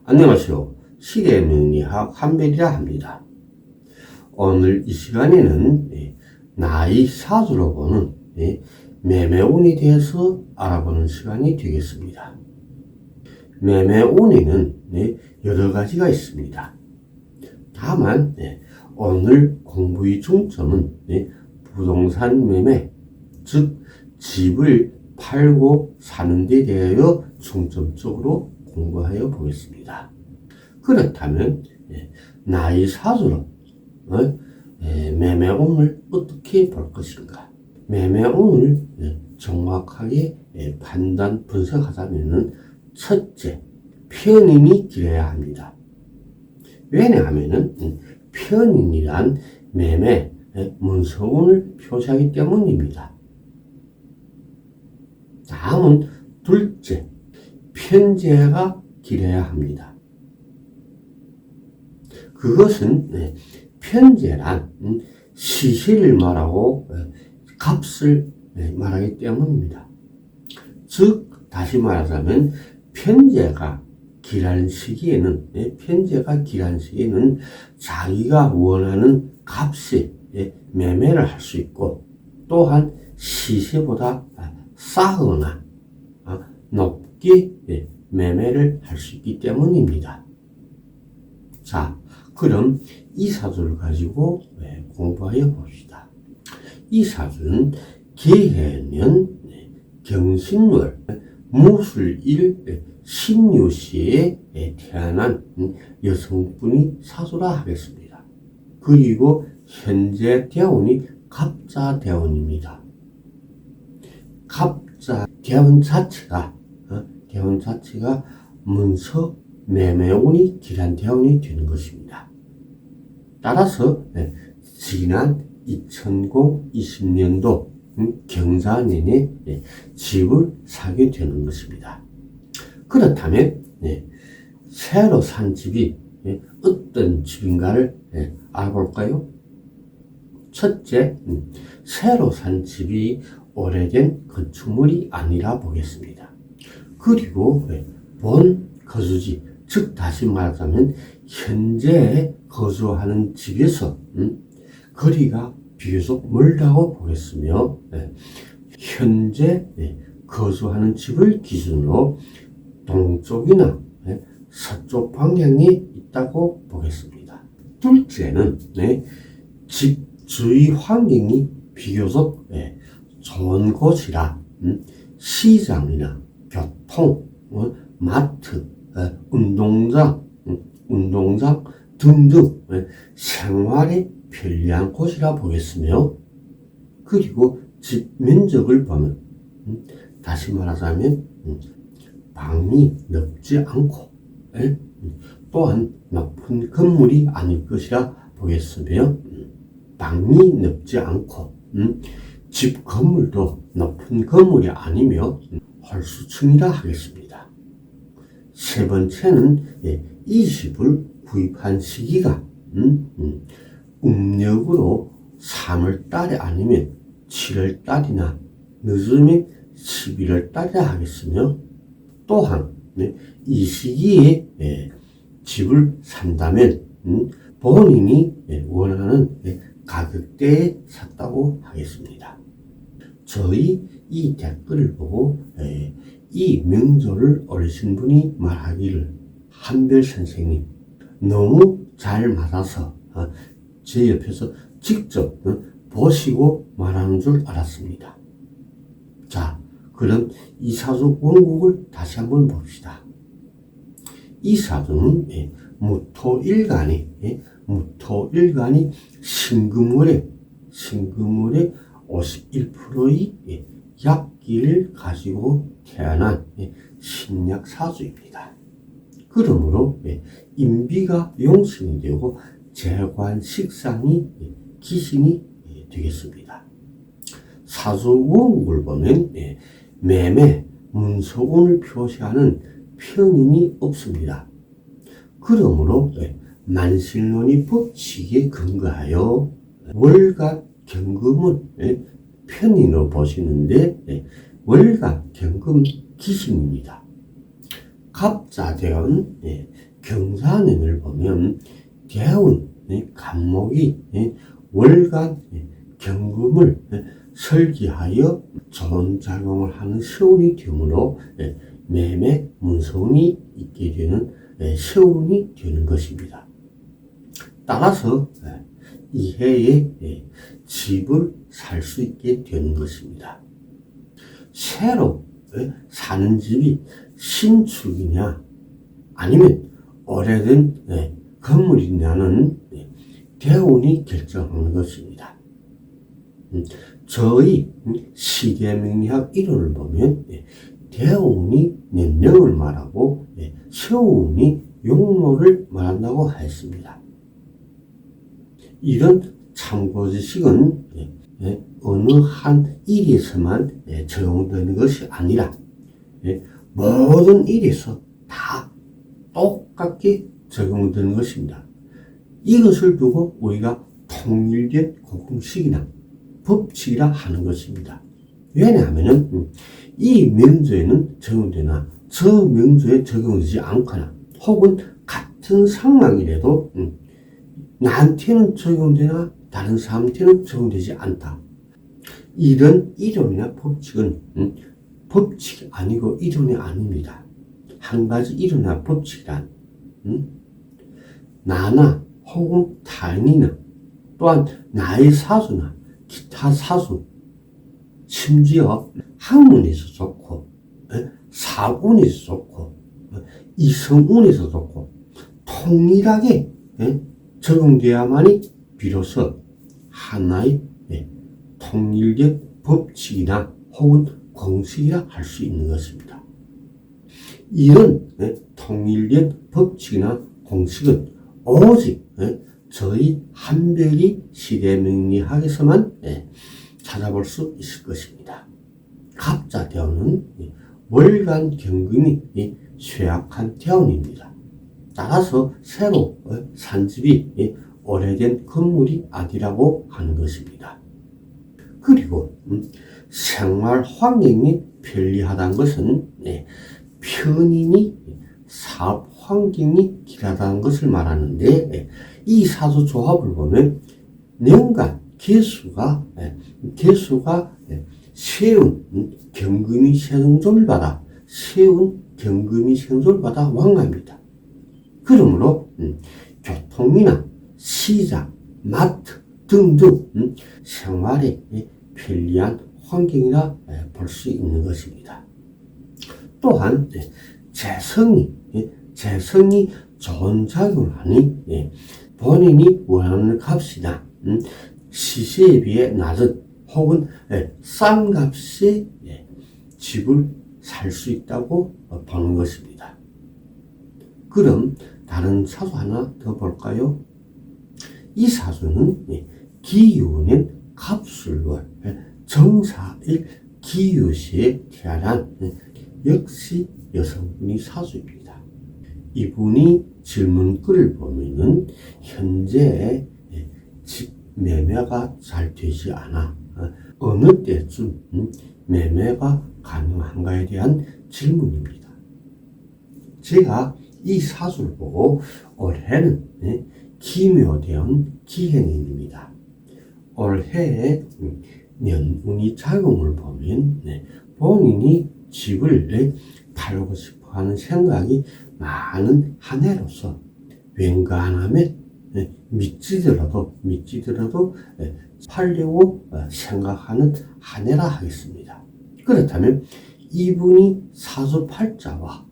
안녕하세요. 시대명리학 한별이라 합니다. 오늘 이 시간에는 나이 사주로 보는 매매운에 대해서 알아보는 시간이 되겠습니다. 매매운에는 여러 가지가 있습니다. 다만 오늘 공부의 중점은 부동산 매매, 즉 집을 팔고 사는 데 대하여 중점적으로 공부하여 보겠습니다. 그렇다면 나이 사주로 매매운을 어떻게 볼 것인가? 매매운을 정확하게 판단 분석하자면 첫째, 편인이 길어야 합니다. 왜냐하면 편인이란 매매 문서운을 표시하기 때문입니다. 다음은 둘째, 편제가 길어야 합니다. 그것은 편제란 시세를 말하고 값을 말하기 때문입니다. 즉 다시 말하자면 편제가 길한 시기에는 자기가 원하는 값에 매매를 할 수 있고, 또한 시세보다 싸거나 높게 매매를 할 수 있기 때문입니다. 자, 그럼 이 사주를 가지고 공부하여 봅시다. 이 사주는 계해년 경신월 무술일 신유시에 태어난 여성분이 사주라 하겠습니다. 그리고 현재 대운이 갑자대운입니다. 갑자대운 자체가 문서 매매운이 길한 대운이 되는 것입니다. 따라서 지난 2020년도 경자 내내 집을 사게 되는 것입니다. 그렇다면 새로 산 집이 어떤 집인가를 알아볼까요? 첫째, 새로 산 집이 오래된 건축물이 아니라 보겠습니다. 그리고 본 거주지, 즉 다시 말하자면 현재 거주하는 집에서 거리가 비교적 멀다고 보겠으며, 현재 거주하는 집을 기준으로 동쪽이나 서쪽 방향에 있다고 보겠습니다. 둘째는 집 주위 환경이 비교적 좋은 곳이라 시장이나 교통, 마트, 운동장 등등 생활에 편리한 곳이라 보겠으며, 그리고 집 면적을 보면 다시 말하자면 방이 넓지 않고 또한 높은 건물이 아닐 것이라 보겠으며, 방이 넓지 않고 집 건물도 높은 건물이 아니며 홀수층이라 하겠습니다. 세 번째는 이 집을 구입한 시기가 음력으로 3월달에 아니면 7월달이나 늦으면 11월달이라 하겠으며, 또한 이 시기에 집을 산다면 본인이 원하는 가격대에 샀다고 하겠습니다. 저희 이 댓글을 보고 이 명조를 올리신 분이 말하기를, 한별 선생님 너무 잘 맞아서 제 옆에서 직접 보시고 말하는 줄 알았습니다. 자, 그럼 이 사주 원국을 다시 한번 봅시다. 이 사주는 무토일간이 신금월에 51%의 약기를 가지고 태어난 신약 사주입니다. 그러므로 인비가 용신이 되고 재관식상이 기신이 되겠습니다. 사주 원국을 보면 매매 문서운을 표시하는 편인이 없습니다. 그러므로 만실론이 법칙에 근거하여 월갑 경금을 편인으로 보시는데, 월갑 경금 기신입니다. 갑자대원 경사년을 보면 대운 간목이 월간 경금을 설기하여 좋은 작용을 하는 세운이 되므로 매매 문서운이 있게 되는 세운이 되는 것입니다. 따라서 이 해에 집을 살 수 있게 되는 것입니다. 새로 사는 집이 신축이냐 아니면 오래된 건물이냐는 대운이 결정하는 것입니다. 저희 시계명리학 이론을 보면 대운이 년령을 말하고 세운이 용모를 말한다고 했습니다. 이런 참고 지식은 어느 한 일에서만 적용되는 것이 아니라 모든 일에서 다 똑같게 적용되는 것입니다. 이것을 두고 우리가 통일된 공식이나 법칙이라 하는 것입니다. 왜냐하면 이 명조에는 적용되나 저 명조에 적용되지 않거나 혹은 같은 상황이라도 나한테는 적용되나 다른 사람한테는 적용되지 않다. 이런 이론이나 법칙은 법칙이 아니고 이론이 아닙니다. 한 가지 이론이나 법칙이란 나나 혹은 타인이나 또한 나의 사주나 기타 사주 심지어 학문에서 좋고 사운에서 좋고 이성운에서 좋고 통일하게 적용되어야만이 비로소 하나의 통일된 법칙이나 혹은 공식이라 할 수 있는 것입니다. 이런 통일된 법칙이나 공식은 오직 저희 한별이 시대명리학에서만 찾아볼 수 있을 것입니다. 갑자대운은 월간 경금이 쇠약한 대운입니다. 따라서 새로 산 집이 오래된 건물이 아니라고 하는 것입니다. 그리고 생활 환경이 편리하다는 것은 편인이 사업 환경이 길하다는 것을 말하는데 이 사주 조합을 보면 년간 개수가 세운 경금이 생존을 받아 세운 경금이 생존을 받아 왕합니다. 그러므로 교통이나 시장, 마트 등등 생활에 편리한 환경이라 볼 수 있는 것입니다. 또한 재성이 좋은 작용을 하니 본인이 원하는 값이나 시세에 비해 낮은 혹은 싼 값에 집을 살 수 있다고 보는 것입니다. 그럼 다른 사주 하나 더 볼까요? 이 사주는 기유년 갑술월 정사일 기유시에 태어난 역시 여성분이 사주입니다. 이분이 질문글을 보면은 현재 집 매매가 잘 되지 않아 어느 때쯤 매매가 가능한가에 대한 질문입니다. 제가 이 사주를 보고 올해는 기묘대운 기해년입니다. 올해의 년운이 작용을 보면 본인이 집을 팔고 싶어하는 생각이 많은 한 해로서 웬간하면 미치더라도 팔려고 생각하는 한 해라 하겠습니다. 그렇다면 이분이 사주팔자와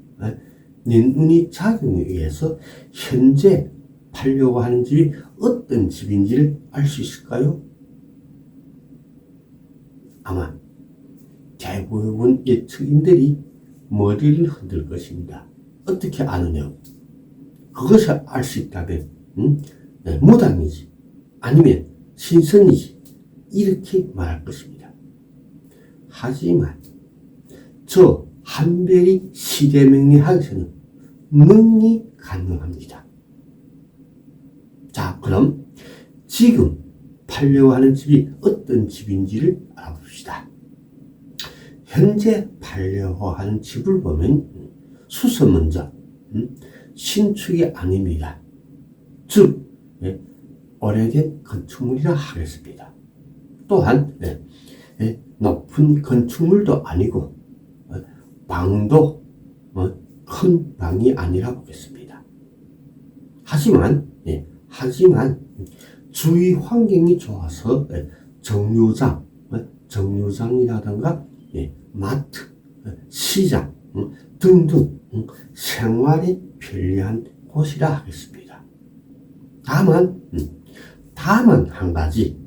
년운이 작용에 의해서 현재 팔려고 하는 집이 어떤 집인지를 알 수 있을까요? 아마 대부분 예측인들이 머리를 흔들 것입니다. 어떻게 아느냐고. 그것을 알 수 있다면 무당이지 아니면 신선이지 이렇게 말할 것입니다. 하지만 저 한별이 시대명리학에서는 능히 가능합니다. 자, 그럼 지금 팔려고 하는 집이 어떤 집인지를 알아봅시다. 현재 팔려고 하는 집을 보면 수서문자, 신축이 아닙니다. 즉 오래된 건축물이라 하겠습니다. 또한 높은 건축물도 아니고 방도 큰 방이 아니라 보겠습니다. 하지만 주위 환경이 좋아서 정류장이라든가 마트, 시장 등등 생활에 편리한 곳이라 하겠습니다. 다만 한 가지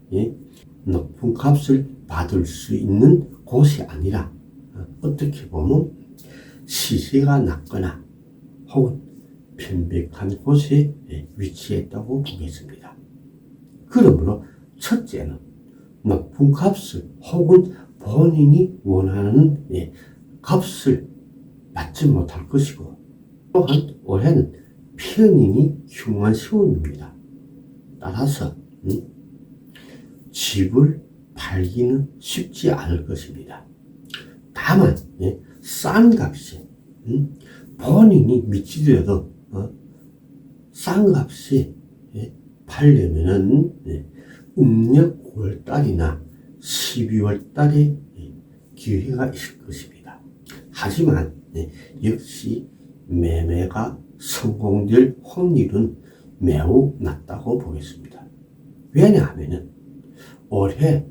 높은 값을 받을 수 있는 곳이 아니라 어떻게 보면 시세가 낮거나 혹은 편백한 곳에 위치했다고 보겠습니다. 그러므로 첫째는 높은 값을 혹은 본인이 원하는 값을 받지 못할 것이고, 또한 올해는 편인이 흉한 시운입니다. 따라서 집을 팔기는 쉽지 않을 것입니다. 다만 싼 값에 본인이 미치더라도 싼 값에 팔려면은 음력 9월달이나 12월달에 기회가 있을 것입니다. 하지만 역시 매매가 성공될 확률은 매우 낮다고 보겠습니다. 왜냐하면 올해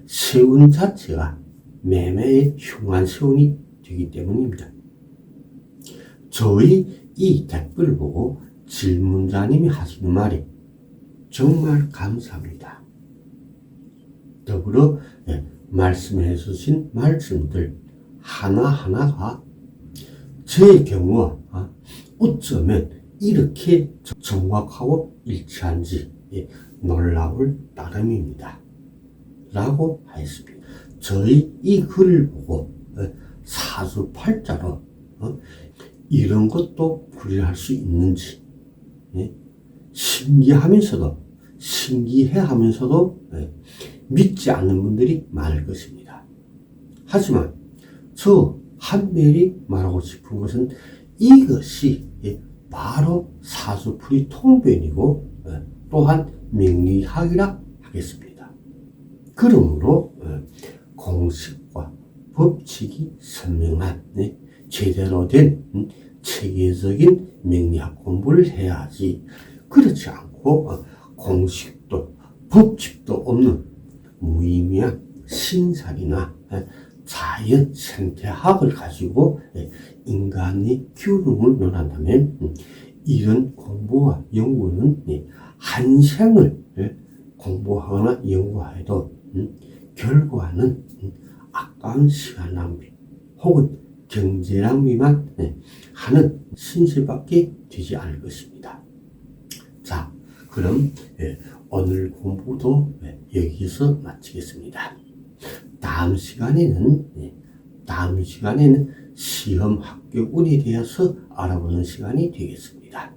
세운 자체가 매매의 흉한 세운이 되기 때문입니다. 저희 이 댓글을 보고 질문자님이 하시는 말이 정말 감사합니다. 더불어 말씀해 주신 말씀들 하나하나가 제 경우와 어쩌면 이렇게 정확하고 일치한지 놀라울 따름입니다. 라고 하였습니다. 저희 이 글을 보고 사주팔자로 이런 것도 풀이할 수 있는지 신기해하면서도 믿지 않는 분들이 많을 것입니다. 하지만 저 한별이 말하고 싶은 것은 이것이 바로 사주풀이 통변이고 또한 명리학이라 하겠습니다. 그러므로 공식과 법칙이 선명한 제대로 된 체계적인 명리학 공부를 해야지, 그렇지 않고 공식도 법칙도 없는 무의미한 신살이나 자연 생태학을 가지고 인간의 기운을 논한다면 이런 공부와 연구는 한 생을 공부하거나 연구해도 결과는 아까운 시간 낭비 혹은 경제 낭비만 하는 신세밖에 되지 않을 것입니다. 자, 그럼 오늘 공부도 여기서 마치겠습니다. 다음 시간에는 시험 합격운에 대해서 알아보는 시간이 되겠습니다.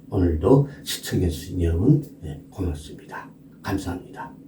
오늘도 시청해주신 여러분 고맙습니다. 감사합니다.